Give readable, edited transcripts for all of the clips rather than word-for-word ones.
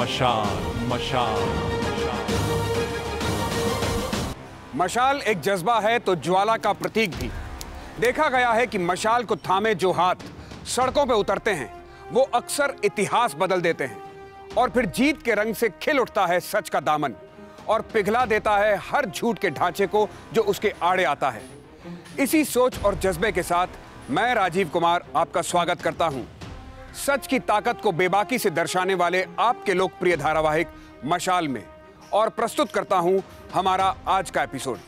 मशाल मशाल मशाल एक जज्बा है तो ज्वाला का प्रतीक भी। देखा गया है कि मशाल को थामे जो हाथ सड़कों पे उतरते हैं वो अक्सर इतिहास बदल देते हैं और फिर जीत के रंग से खिल उठता है सच का दामन और पिघला देता है हर झूठ के ढांचे को जो उसके आड़े आता है। इसी सोच और जज्बे के साथ मैं राजीव कुमार आपका स्वागत करता हूं सच की ताकत को बेबाकी से दर्शाने वाले आपके लोकप्रिय धारावाहिक मशाल में और प्रस्तुत करता हूं हमारा आज का एपिसोड।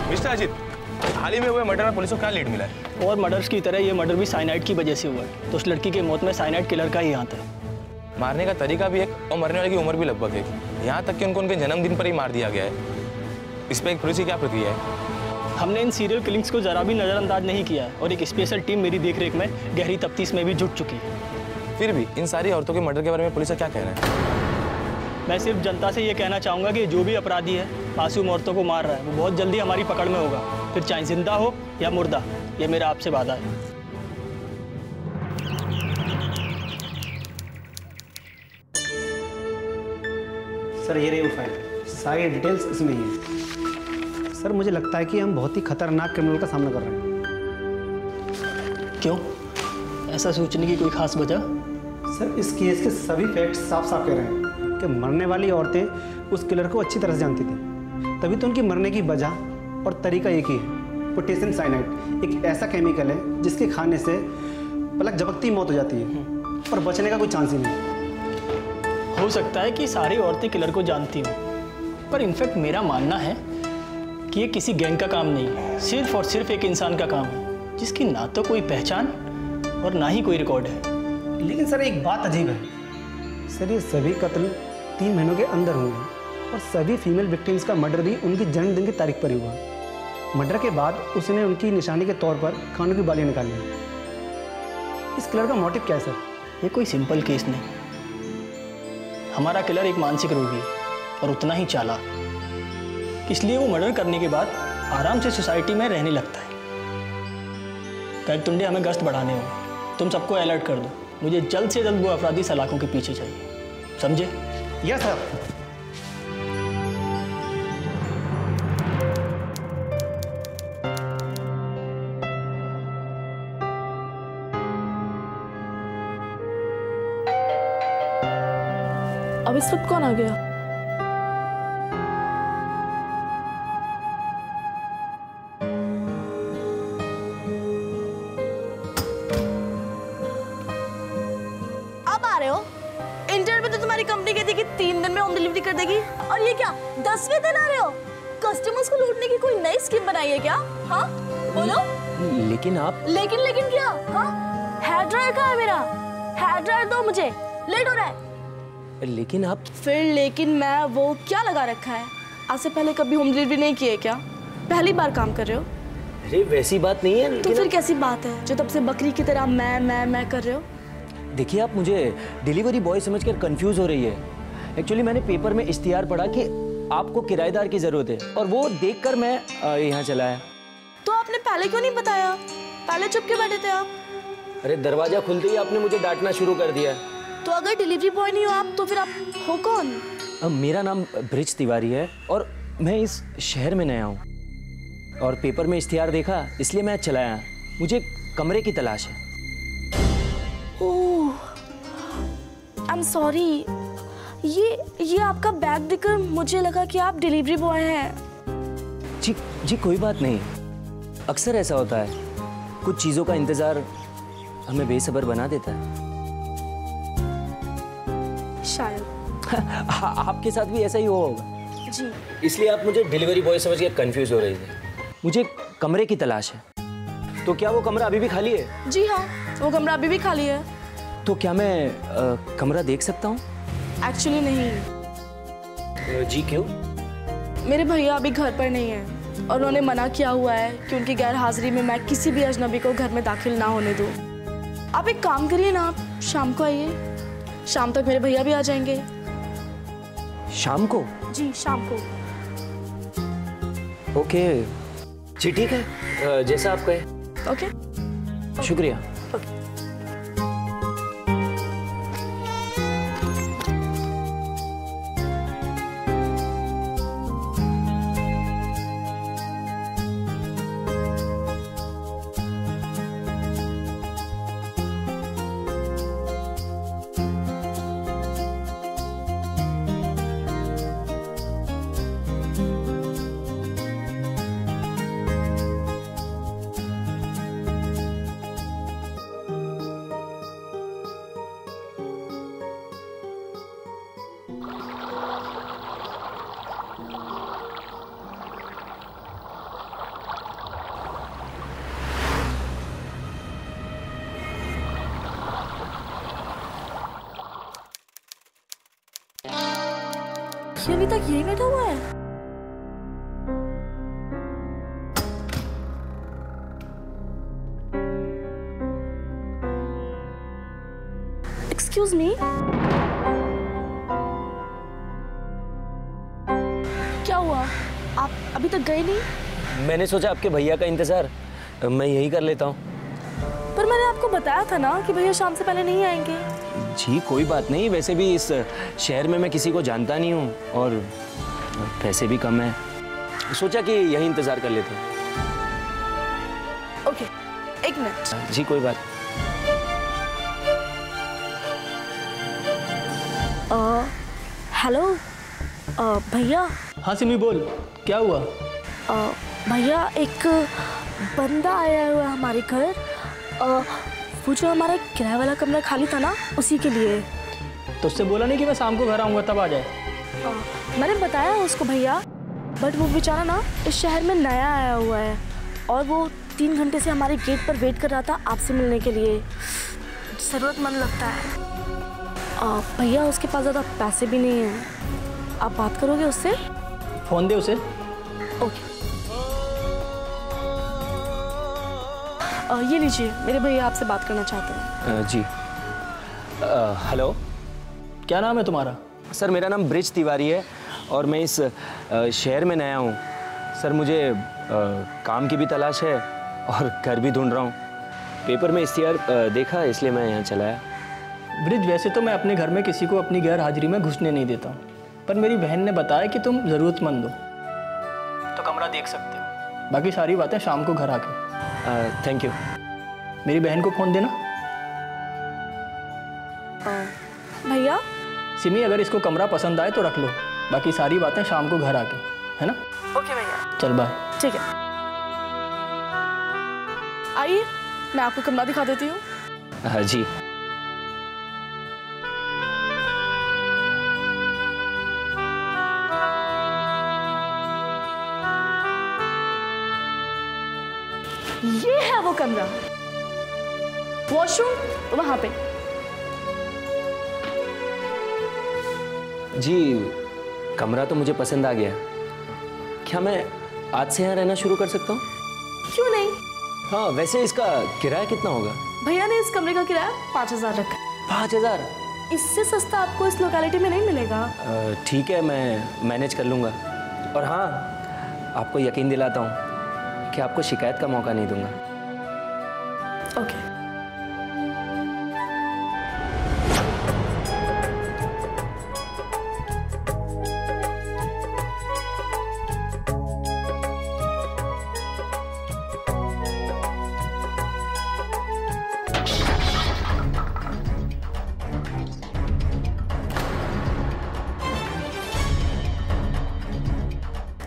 मिस्टर अजीत, हाल ही में हुए मर्डर में पुलिस को क्या लीड मिला है? और मर्डर्स की तरह ये मर्डर भी साइनाइड की वजह से हुआ है। तो उस लड़की की मौत में साइनाइड किलर का ही हाथ है। मारने का तरीका भी एक और मरने वाले की उम्र भी लगभग एक, यहाँ तक कि उनको उनके जन्मदिन पर ही मार दिया गया है। इस पर एक पुलिस की क्या प्रतिक्रिया है? हमने इन सीरियल किलिंग्स को जरा भी नज़रअंदाज नहीं किया है और एक स्पेशल टीम मेरी देखरेख में गहरी तफ्तीश में भी जुट चुकी है। फिर भी इन सारी औरतों के मर्डर के बारे में पुलिस का क्या कहना है? मैं सिर्फ जनता से ये कहना चाहूँगा कि जो भी अपराधी है मासूम औरतों को मार रहा है वो बहुत जल्दी हमारी पकड़ में होगा, फिर चाहे जिंदा हो या मुर्दा। ये मेरा आपसे वादा है। सर ये रही वो फाइल, सारी डिटेल्स इसमें ही है। सर मुझे लगता है कि हम बहुत ही खतरनाक क्रिमिनल का सामना कर रहे हैं। क्यों, ऐसा सोचने की कोई खास वजह? सर इस केस के सभी फैक्ट्स साफ साफ कह रहे हैं कि मरने वाली औरतें उस किलर को अच्छी तरह से जानती थी, तभी तो उनकी मरने की वजह और तरीका एक ही है। पोटेशियम साइनाइड एक ऐसा केमिकल है जिसके खाने से पलक झपकती मौत हो जाती है और बचने का कोई चांस ही नहीं। हो सकता है कि सारी औरतें किलर को जानती हों, पर इनफैक्ट मेरा मानना है कि ये किसी गैंग का काम नहीं है, सिर्फ और सिर्फ एक इंसान का काम है जिसकी ना तो कोई पहचान और ना ही कोई रिकॉर्ड है। लेकिन सर एक बात अजीब है सर, ये सभी कत्ल 3 महीनों के अंदर होंगे और सभी फीमेल विक्टिम्स का मर्डर भी उनकी जन्मदिन की तारीख पर ही हुआ। मर्डर के बाद उसने उनकी निशानी के तौर पर कानों की बालियां निकाली। इस किलर का मोटिव क्या है सर? ये कोई सिंपल केस नहीं। हमारा किलर एक मानसिक रोगी है और उतना ही चालाक, इसलिए वो मर्डर करने के बाद आराम से सोसाइटी में रहने लगता है। कैगटुंडे हमें गश्त बढ़ाने होंगे, तुम सबको अलर्ट कर दो। मुझे जल्द से जल्द वो अपराधी सलाखों के पीछे चाहिए, समझे? Yes sir. अब इस वक्त कौन आ गया? अब आ रहे हो? इंटरव्यू में तो तुम्हारी कंपनी कहती कि 3 दिन में होम डिलीवरी कर देगी, और ये क्या 10वें दिन आ रहे हो? कस्टमर्स को लूटने की कोई नई स्कीम बनाई है क्या? हाँ बोलो। लेकिन आप लेकिन क्या? हाँ हेयर ड्रायर कहाँ है मेरा? हेयर ड्रायर दो मुझे, लेट हो रहा है। लेकिन आप फिर लेकिन मैं वो क्या लगा रखा है? आज से पहले कभी होम डिलीवरी नहीं की है क्या? पहली बार काम कर रहे हो? अरे वैसी बात नहीं है। तो फिर कैसी बात है जो तब से बकरी की तरह मैं कर रहे हो? देखिए आप मुझे डिलीवरी बॉय समझकर कंफ्यूज हो रही है। एक्चुअली मैंने पेपर में इश्तिहार पढ़ा कि आपको किराएदार की जरूरत है और वो देखकर मैं यहाँ चला आया। तो आपने पहले क्यों नहीं बताया? पहले चुप के बैठे थे आप। अरे दरवाजा खुलते ही आपने मुझे डांटना शुरू कर दिया। तो अगर डिलीवरी बॉय नहीं हो आप तो फिर आप हो कौन? मेरा नाम ब्रिज तिवारी है और मैं इस शहर में नया हूँ और पेपर में इश्तिहार देखा इसलिए मैं चला आया। मुझे कमरे की तलाश है। ओह, आई एम सॉरी, ये आपका बैग देखकर मुझे लगा कि आप डिलीवरी बॉय हैं। जी कोई बात नहीं, अक्सर ऐसा होता है, कुछ चीज़ों का इंतज़ार हमें बेसब्र बना देता है। शायद आपके साथ भी ऐसा ही हुआ होगा। जी। इसलिए आप मुझे डिलीवरी बॉय समझ के कंफ्यूज हो रही थी। मुझे कमरे की तलाश है, तो क्या वो कमरा अभी भी खाली है? जी हाँ, वो कमरा अभी भी खाली है। तो क्या मैं कमरा देख सकता हूँ? एक्चुअली नहीं। जी क्यों? मेरे भैया अभी घर पर नहीं है और उन्होंने मना किया हुआ है कि उनकी गैर हाजिरी में मैं किसी भी अजनबी को घर में दाखिल ना होने दूँ। आप एक काम करिए ना, आप शाम को आइए, शाम तक मेरे भैया भी आ जाएंगे। शाम को? जी शाम को। ओके जी ठीक है, जैसा आप कहे। ओके शुक्रिया। ये अभी तक यही बैठा हुआ है। एक्सक्यूज मी, क्या हुआ? आप अभी तक गए नहीं? मैंने सोचा आपके भैया का इंतजार मैं यही कर लेता हूँ। पर मैंने आपको बताया था ना कि भैया शाम से पहले नहीं आएंगे। जी कोई बात नहीं, वैसे भी इस शहर में मैं किसी को जानता नहीं हूँ और पैसे भी कम है, सोचा कि यही इंतजार कर लेता हूँ। ओके, एक मिनट। जी कोई बात। हेलो भैया। हाँ सिमी बोल, क्या हुआ? भैया एक बंदा आया हुआ है हमारे घर, वो जो हमारा किराए वाला कमरा खाली था ना, उसी के लिए। तो उससे बोला नहीं कि मैं शाम को घर आऊँगा तब आ जाए? मैंने बताया उसको भैया, बट वो बेचारा ना इस शहर में नया आया हुआ है और वो 3 घंटे से हमारे गेट पर वेट कर रहा था आपसे मिलने के लिए। ज़रूरतमंद लगता है भैया, उसके पास ज़्यादा पैसे भी नहीं हैं। आप बात करोगे उससे? फ़ोन दे उसे। ओके। ये लीजिए, मेरे भैया आपसे बात करना चाहते हैं। जी हेलो, क्या नाम है तुम्हारा? सर मेरा नाम ब्रिज तिवारी है और मैं इस शहर में नया हूँ। सर मुझे काम की भी तलाश है और घर भी ढूंढ रहा हूँ। पेपर में इश्तिहार देखा इसलिए मैं यहाँ चला आया। ब्रिज, वैसे तो मैं अपने घर में किसी को अपनी गैर हाजिरी में घुसने नहीं देता हूँ, पर मेरी बहन ने बताया कि तुम ज़रूरतमंद हो तो कमरा देख सकते हो। बाकी सारी बातें शाम को घर आके। Thank you. मेरी बहन को फ़ोन देना। भैया सिमी, अगर इसको कमरा पसंद आए तो रख लो, बाकी सारी बातें शाम को घर आके, है ना? ओके भैया। चल बाय। ठीक है, आइए मैं आपको कमरा दिखा देती हूँ। हाँ जी। ये है वो कमरा, वॉशरूम वहां पे। जी कमरा तो मुझे पसंद आ गया। क्या मैं आज से यहाँ रहना शुरू कर सकता हूँ? क्यों नहीं? हाँ, वैसे इसका किराया कितना होगा? भैया ने इस कमरे का किराया 5,000 रखा। 5,000? इससे सस्ता आपको इस लोकेलिटी में नहीं मिलेगा। ठीक है, मैं मैनेज कर लूँगा। और हाँ, आपको यकीन दिलाता हूँ कि आपको शिकायत का मौका नहीं दूंगा। ओके।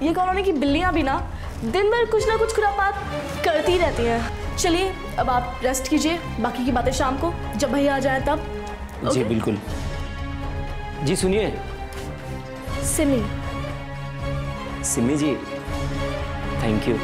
ये कॉलोनी की बिल्लियां भी ना दिन भर कुछ ना कुछ खुरापात करती रहती हैं। चलिए अब आप रेस्ट कीजिए, बाकी की बातें शाम को जब भैया आ जाए तब। जी बिल्कुल। जी सुनिए। सिमी। सिमी जी, थैंक यू।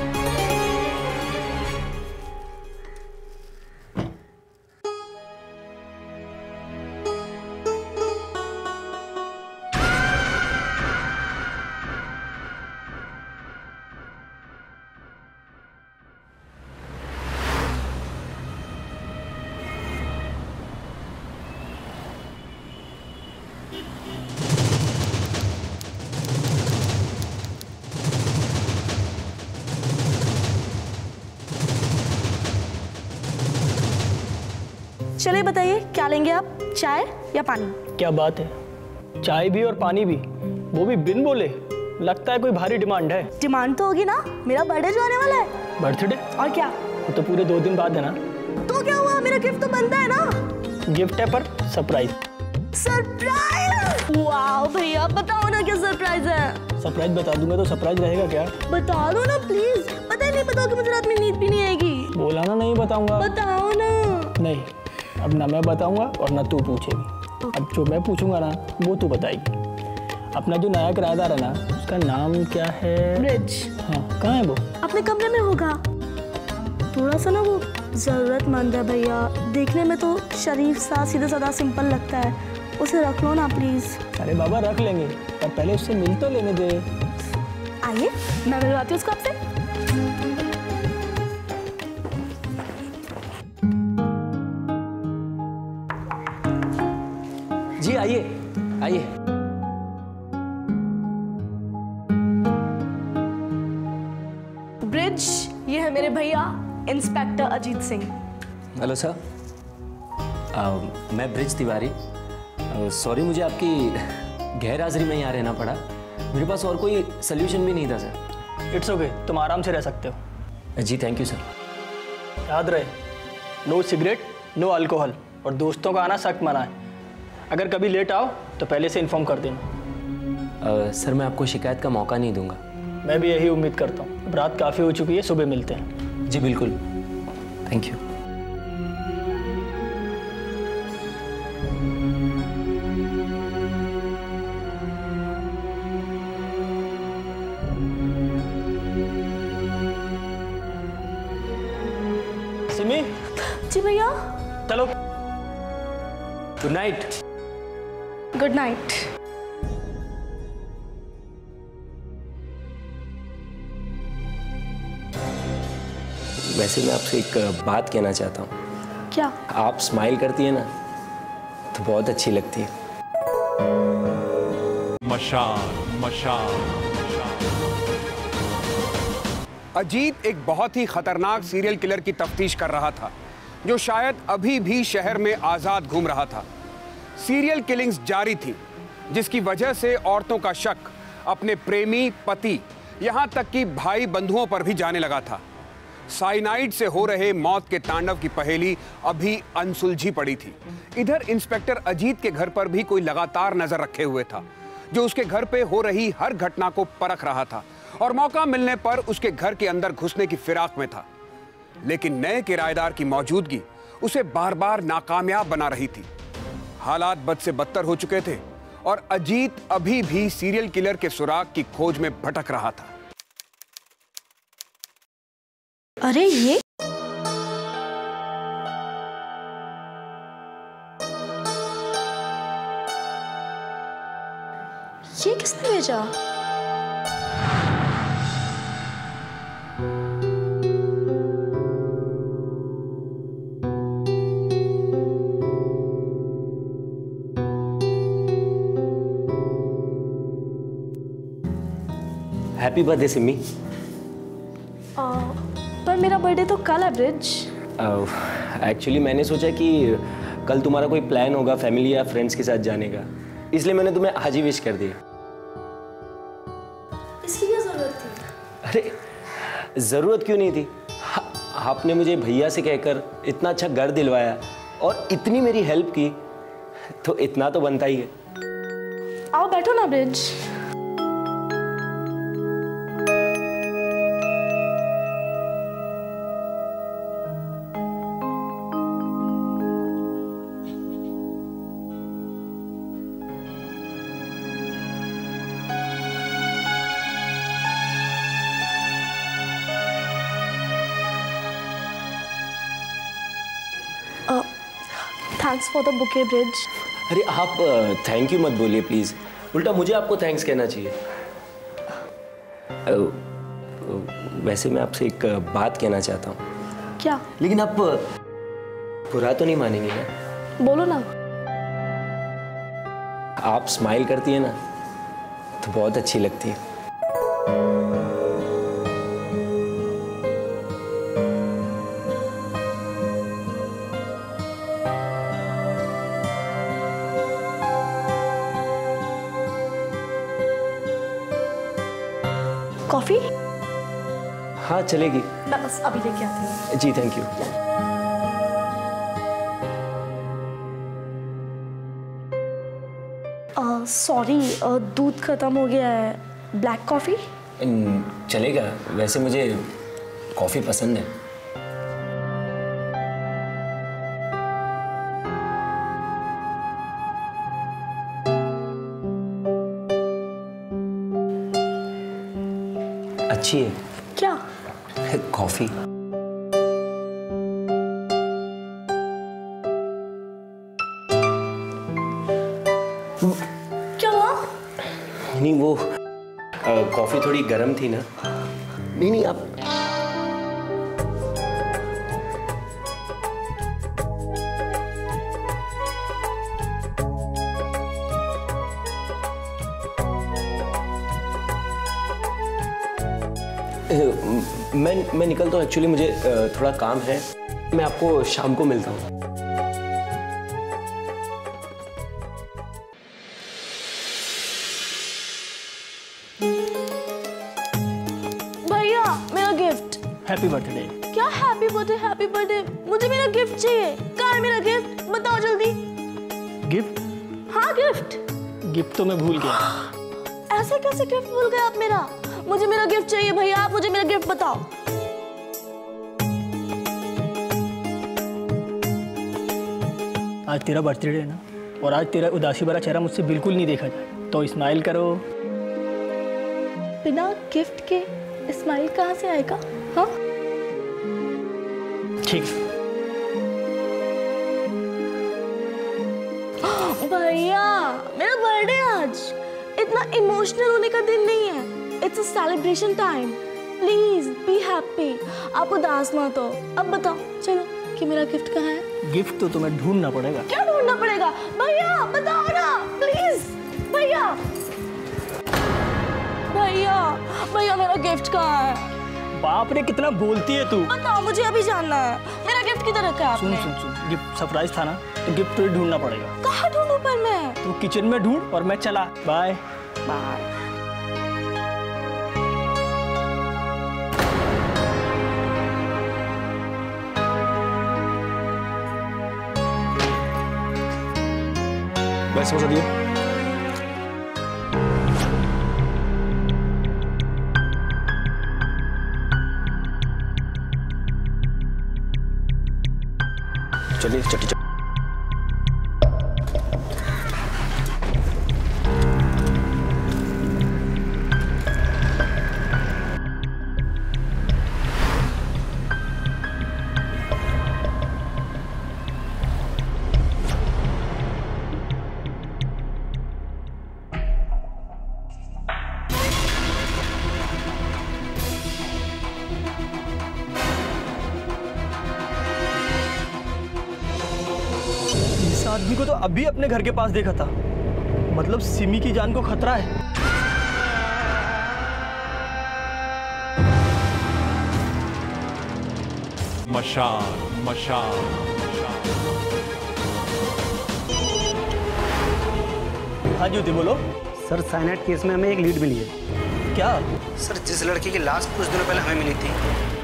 चलिए बताइए क्या लेंगे आप, चाय या पानी? क्या बात है, चाय भी और पानी भी, वो भी बिन बोले। लगता है कोई भारी डिमांड है। डिमांड तो होगी ना, मेरा बर्थडे जो आने वाला है। बर्थडे? और क्या? वो तो पूरे 2 दिन बाद है ना। तो क्या हुआ, मेरा गिफ्ट तो बनता है ना। गिफ्ट है पर सरप्राइज। सरप्राइज? वाह भैया बताओ ना क्या सरप्राइज है। सरप्राइज बता दूंगा तो सरप्राइज रहेगा क्या? बता दो ना प्लीज। पता ही नहीं बताओ कि मुझे रात में नींद भी नहीं आएगी। बोला ना नहीं बताऊंगा। बताओ ना। नहीं, अब ना मैं बताऊंगा और ना तू पूछेगी। अब जो मैं पूछूंगा ना वो तू बताएगी। अपना जो नया किराएदार है ना, उसका नाम क्या है? ब्रिज। हाँ, कहाँ है वो? अपने कमरे में होगा। थोड़ा सा ना वो जरूरतमंद है भैया, देखने में तो शरीफ सा सीधा साधा सिंपल लगता है, उसे रख लो ना प्लीज। अरे बाबा रख लेंगे, पर पहले उससे मिल तो लेने दे। आइए मैं मिलवाती हूँ उसको आपसे। जी आइए आइए। ब्रिज, ये है मेरे भैया inspector Ajit Singh. Hello sir, मैं ब्रिज तिवारी। सॉरी मुझे आपकी गैर हाजिरी में यहाँ रहना पड़ा, मेरे पास और कोई सोल्यूशन भी नहीं था सर। इट्स ओके, तुम आराम से रह सकते हो। जी थैंक यू सर। याद रहे, नो सिगरेट, नो अल्कोहल, और दोस्तों का आना सख्त मना है। अगर कभी लेट आओ तो पहले से इन्फॉर्म कर देना। सर मैं आपको शिकायत का मौका नहीं दूंगा। मैं भी यही उम्मीद करता हूँ। अब रात काफ़ी हो चुकी है, सुबह मिलते हैं। जी बिल्कुल, थैंक यू। सिमी, जी भैया। चलो। Good night. Good night. वैसे मैं आपसे एक बात कहना चाहता हूँ। क्या? आप स्माइल करती है ना तो बहुत अच्छी लगती है। मशाल मशाल। अजीत एक बहुत ही खतरनाक सीरियल किलर की तफ्तीश कर रहा था, जो शायद अभी भी शहर में आजाद घूम रहा था। सीरियल किलिंग्स जारी थी, जिसकी वजह से औरतों का शक अपने प्रेमी, पति, यहां तक कि भाई बंधुओं पर भी जाने लगा था। साइनाइड से हो रहे मौत के तांडव की पहेली अभी अनसुलझी पड़ी थी। इधर इंस्पेक्टर अजीत के घर पर भी कोई लगातार नजर रखे हुए था, जो उसके घर पे हो रही हर घटना को परख रहा था और मौका मिलने पर उसके घर के अंदर घुसने की फिराक में था। लेकिन नए किराएदार की मौजूदगी उसे बार बार नाकामयाब बना रही थी। हालात बद से बदतर हो चुके थे और अजीत अभी भी सीरियल किलर के सुराग की खोज में भटक रहा था। अरे ये किसने भेजा? Happy birthday Simi. पर मेरा बर्थडे तो कल है ब्रिज। एक्चुअली मैंने सोचा कि कल तुम्हारा कोई प्लान होगा फैमिली या फ्रेंड्स के साथ जाने का, इसलिए मैंने तुम्हें आज ही विश कर दिया। इसकी क्या जरूरत थी? अरे ज़रूरत क्यों नहीं थी? आपने मुझे भैया से कहकर इतना अच्छा घर दिलवाया और इतनी मेरी हेल्प की, तो इतना तो बनता ही है। आओ बैठो ना bridge. Thanks for the bouquet bridge. अरे आप थैंक यू मत बोलिए प्लीज़, उल्टा मुझे आपको थैंक्स कहना चाहिए। वैसे मैं आपसे एक बात कहना चाहता हूँ। क्या? लेकिन आप बुरा तो नहीं मानेंगी ना? बोलो ना। आप स्माइल करती है ना तो बहुत अच्छी लगती है। कॉफी? हाँ चलेगी। मैं बस अभी लेके आती हूँ। जी थैंक यू। सॉरी, दूध खत्म हो गया है। Black coffee? चलेगा, वैसे मुझे कॉफ़ी पसंद है। अच्छी है। क्या? कॉफ़ी। क्या हुआ? नहीं वो कॉफ़ी थोड़ी गर्म थी ना। नहीं आप मैं निकलता हूँ, एक्चुअली मुझे थोड़ा काम है। मैं आपको शाम को मिलता हूँ। भैया मेरा गिफ्ट। Happy birthday. क्या हैप्पी बर्थडे? Happy birthday? मुझे मेरा गिफ्ट चाहिए। कहाँ है मेरा गिफ्ट? बताओ जल्दी। गिफ्ट? हाँ गिफ्ट। गिफ्ट तो मैं भूल गया। ऐसे कैसे गिफ्ट भूल गए आप मेरा? मुझे मेरा गिफ्ट चाहिए भैया, आप मुझे मेरा गिफ्ट बताओ। आज तेरा बर्थडे है ना, और आज तेरा उदासी भरा चेहरा मुझसे बिल्कुल नहीं देखा जाए, तो स्माइल करो। बिना गिफ्ट के स्माइल कहाँ से आएगा? हाँ ठीक है। भैया मेरा बर्थडे आज, इतना इमोशनल होने का दिन नहीं है। It's a celebration time. Please be happy. आप उदास मत हो। अब बताओ चलो कि मेरा गिफ्ट कहाँ है? गिफ्ट तो तुम्हें ढूंढना पड़ेगा। क्या ढूंढना पड़ेगा? भैया बताओ ना प्लीज। भैया भैया भैया मेरा गिफ्ट कहाँ है? बाप रे कितना बोलती है तू। बताओ, मुझे अभी जानना है। मेरा गिफ्ट किधर रखा है सुन आपने? सुन सुन, गिफ्ट सरप्राइज था ना, तो गिफ्ट तो ढूंढना पड़ेगा। कहाँ ढूंढूं पर मैं? तू किचन में ढूंढ और मैं चला। Bye bye. बस हो दिया। चलिए चट्टी आदमी को तो अभी अपने घर के पास देखा था, मतलब सिमी की जान को खतरा है। मशाल मशाल हाँ ज्योति बोलो। सर साइनाइड केस में हमें एक लीड मिली है। क्या? सर जिस लड़की की लाश कुछ दिनों पहले हमें मिली थी,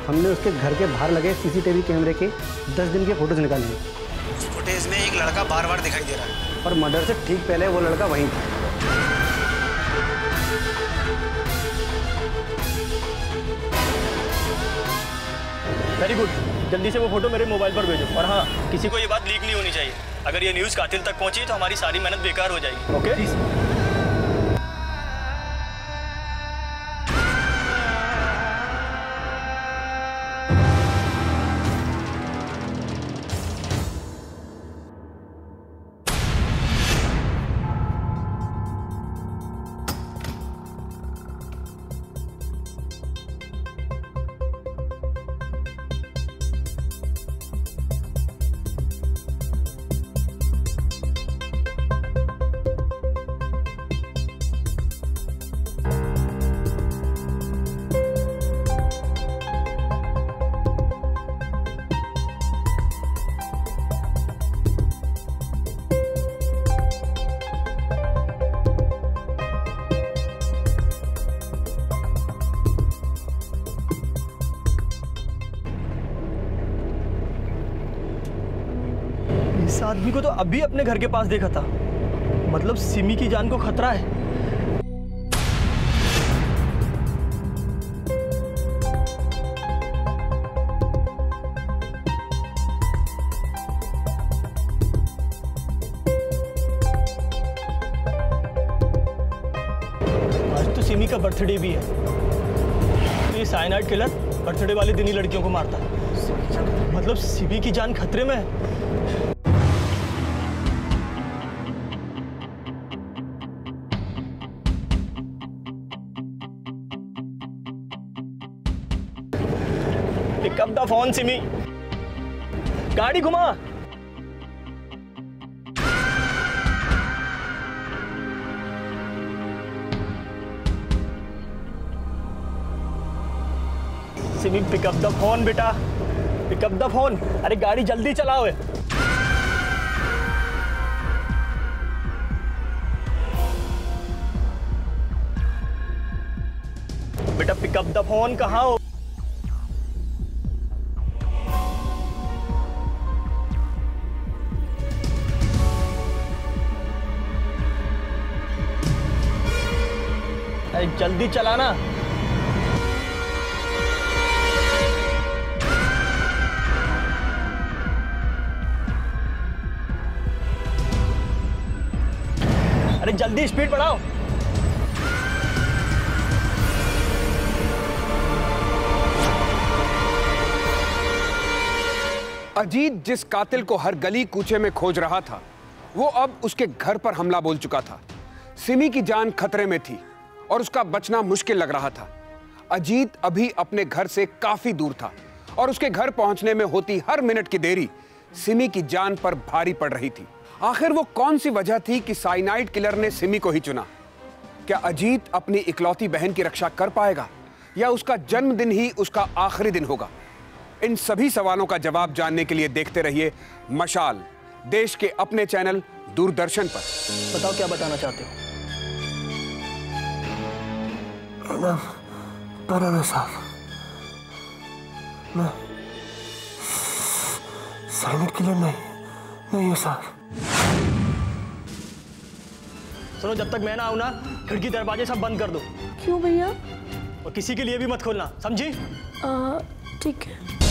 हमने उसके घर के बाहर लगे सीसीटीवी कैमरे के 10 दिन के फोटोज निकाले हैं। उस फुटेज में एक लड़का बार बार दिखाई दे रहा है और मर्डर से ठीक पहले वो लड़का वहीं था। वेरी गुड, जल्दी से वो फोटो मेरे मोबाइल पर भेजो। और हाँ, किसी को ये बात लीक नहीं होनी चाहिए। अगर ये न्यूज़ कातिल तक पहुंची तो हमारी सारी मेहनत बेकार हो जाएगी। ओके? इस आदमी को तो अभी अपने घर के पास देखा था, मतलब सिमी की जान को खतरा है। आज तो सिमी का बर्थडे भी है, तो ये साइनाइड किलर बर्थडे वाले दिन ही लड़कियों को मारता है। मतलब सिमी की जान खतरे में है। Pick up the phone Simi, गाड़ी घुमा। Simi pick up the phone बेटा, पिक अप द फोन। अरे गाड़ी जल्दी चलाओ। बेटा पिक अप द फोन, कहाँ हो? अरे जल्दी चलाना। अरे जल्दी स्पीड बढ़ाओ। अजीत जिस कातिल को हर गली कूचे में खोज रहा था, वो अब उसके घर पर हमला बोल चुका था। सिमी की जान खतरे में थी और उसका बचना मुश्किल लग रहा था। अजीत अभी अपने घर से काफी दूर था और उसके घर पहुंचने में होती हर मिनट की देरी सिमी की जान पर भारी पड़ रही थी। आखिर वो कौन सी वजह थी कि साइनाइड किलर ने सिमी को ही चुना? क्या अजीत अपनी इकलौती बहन की रक्षा कर पाएगा या उसका जन्मदिन ही उसका आखिरी दिन होगा? इन सभी सवालों का जवाब जानने के लिए देखते रहिए मशाल, देश के अपने चैनल दूरदर्शन पर। बताओ क्या बताना चाहते हो? पर साहब, मैं साइनाइड किलर नहीं है साहब। सुनो, जब तक मैं ना आऊं ना, खिड़की दरवाजे सब बंद कर दो। क्यों भैया? और किसी के लिए भी मत खोलना, समझी? ठीक है।